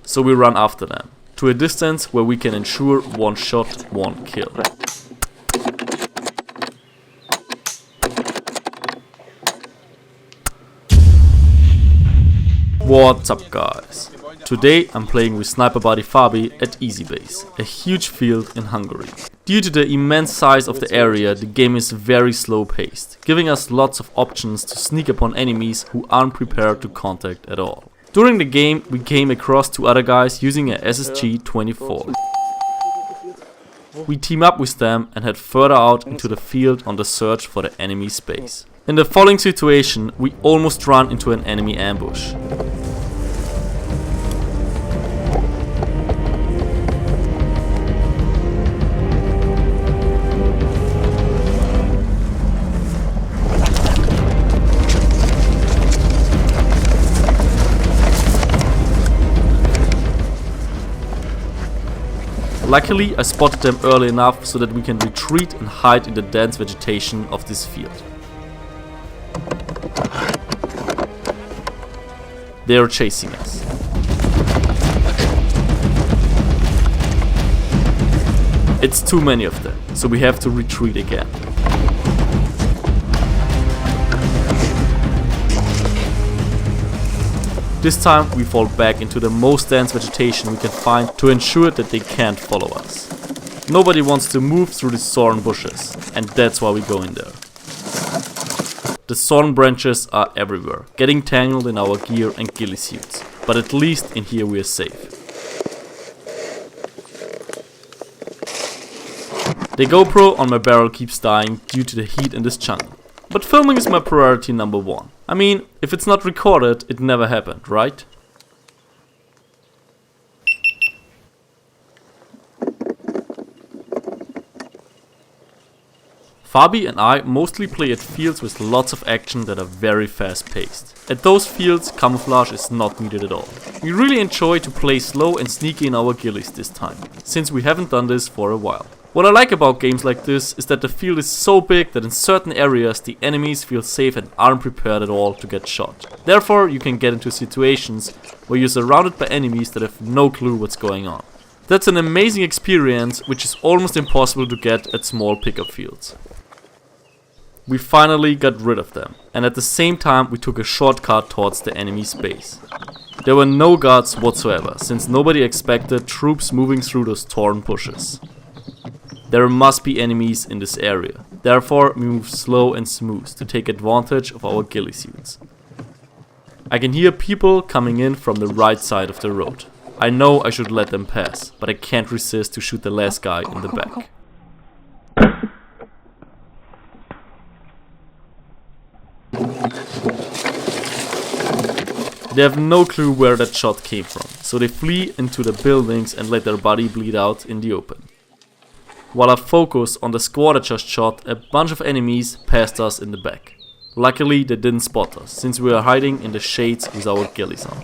so we run after them, to a distance where we can ensure one shot, one kill. What's up guys? Today I'm playing with sniper buddy Fabi at Easy Base, a huge field in Hungary. Due to the immense size of the area, the game is very slow paced, giving us lots of options to sneak upon enemies who aren't prepared to contact at all. During the game we came across two other guys using a SSG-24. We team up with them and head further out into the field on the search for the enemy space. In the following situation we almost run into an enemy ambush. Luckily, I spotted them early enough so that we can retreat and hide in the dense vegetation of this field. They are chasing us. It's too many of them, so we have to retreat again. This time we fall back into the most dense vegetation we can find to ensure that they can't follow us. Nobody wants to move through the thorn bushes, and that's why we go in there. The thorn branches are everywhere, getting tangled in our gear and ghillie suits, but at least in here we are safe. The GoPro on my barrel keeps dying due to the heat in this jungle. But filming is my priority number one. I mean, if it's not recorded, it never happened, right? Fabi and I mostly play at fields with lots of action that are very fast paced. At those fields, camouflage is not needed at all. We really enjoy to play slow and sneaky in our ghillies this time, since we haven't done this for a while. What I like about games like this is that the field is so big that in certain areas the enemies feel safe and aren't prepared at all to get shot. Therefore you can get into situations where you're surrounded by enemies that have no clue what's going on. That's an amazing experience which is almost impossible to get at small pickup fields. We finally got rid of them, and at the same time we took a shortcut towards the enemy's base. There were no guards whatsoever, since nobody expected troops moving through those torn bushes. There must be enemies in this area, therefore we move slow and smooth to take advantage of our ghillie suits. I can hear people coming in from the right side of the road. I know I should let them pass, but I can't resist to shoot the last guy in the back. They have no clue where that shot came from, so they flee into the buildings and let their body bleed out in the open. While I focus on the squad I just shot, a bunch of enemies passed us in the back. Luckily they didn't spot us, since we are hiding in the shades with our ghillies on.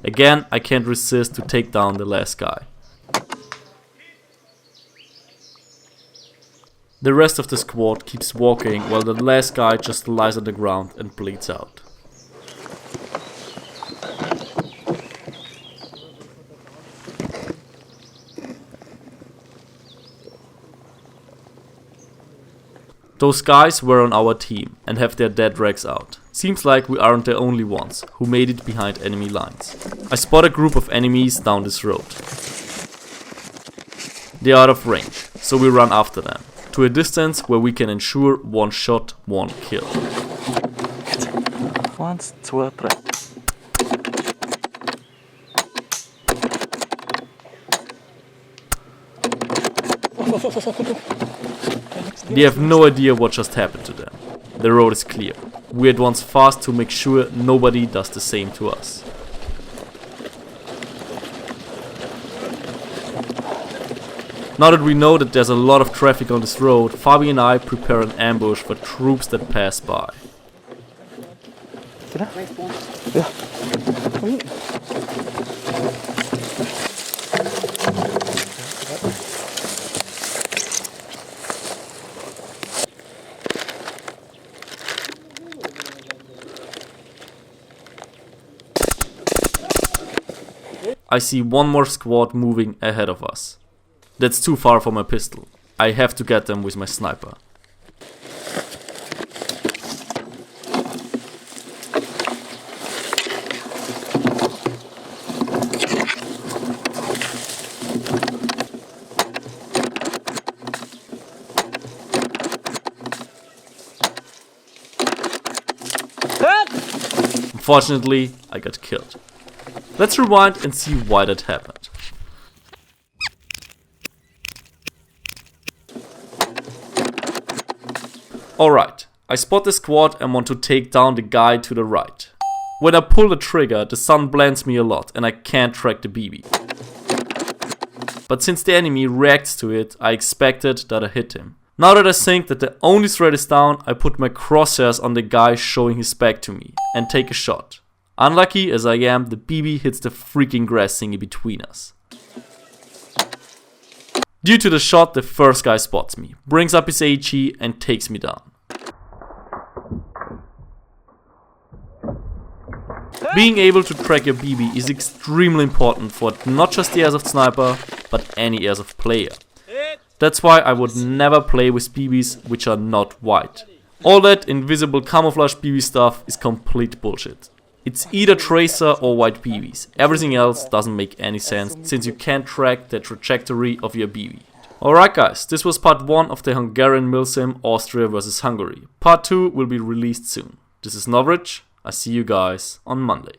Again, I can't resist to take down the last guy. The rest of the squad keeps walking while the last guy just lies on the ground and bleeds out. Those guys were on our team and have their dead rags out. Seems like we aren't the only ones who made it behind enemy lines. I spot a group of enemies down this road. They are out of range, so we run after them, to a distance where we can ensure one shot, one kill. 1, 2, 3. They have no idea what just happened to them. The road is clear. We advance fast to make sure nobody does the same to us. Now that we know that there's a lot of traffic on this road, Fabi and I prepare an ambush for troops that pass by. I see one more squad moving ahead of us. That's too far for my pistol. I have to get them with my sniper. Unfortunately, I got killed. Let's rewind and see why that happened. Alright, I spot the squad and want to take down the guy to the right. When I pull the trigger, the sun blinds me a lot and I can't track the BB. But since the enemy reacts to it, I expected that I hit him. Now that I think that the only threat is down, I put my crosshairs on the guy showing his back to me and take a shot. Unlucky as I am, the BB hits the freaking grass thingy between us. Due to the shot, the first guy spots me, brings up his AG and takes me down. Being able to track your BB is extremely important for not just the Airsoft sniper, but any Airsoft player. That's why I would never play with BBs which are not white. All that invisible camouflage BB stuff is complete bullshit. It's either tracer or white BBs. Everything else doesn't make any sense since you can't track the trajectory of your BB. Alright guys, this was part 1 of the Hungarian Milsim Austria vs Hungary. Part 2 will be released soon. This is Novrich. I see you guys on Monday.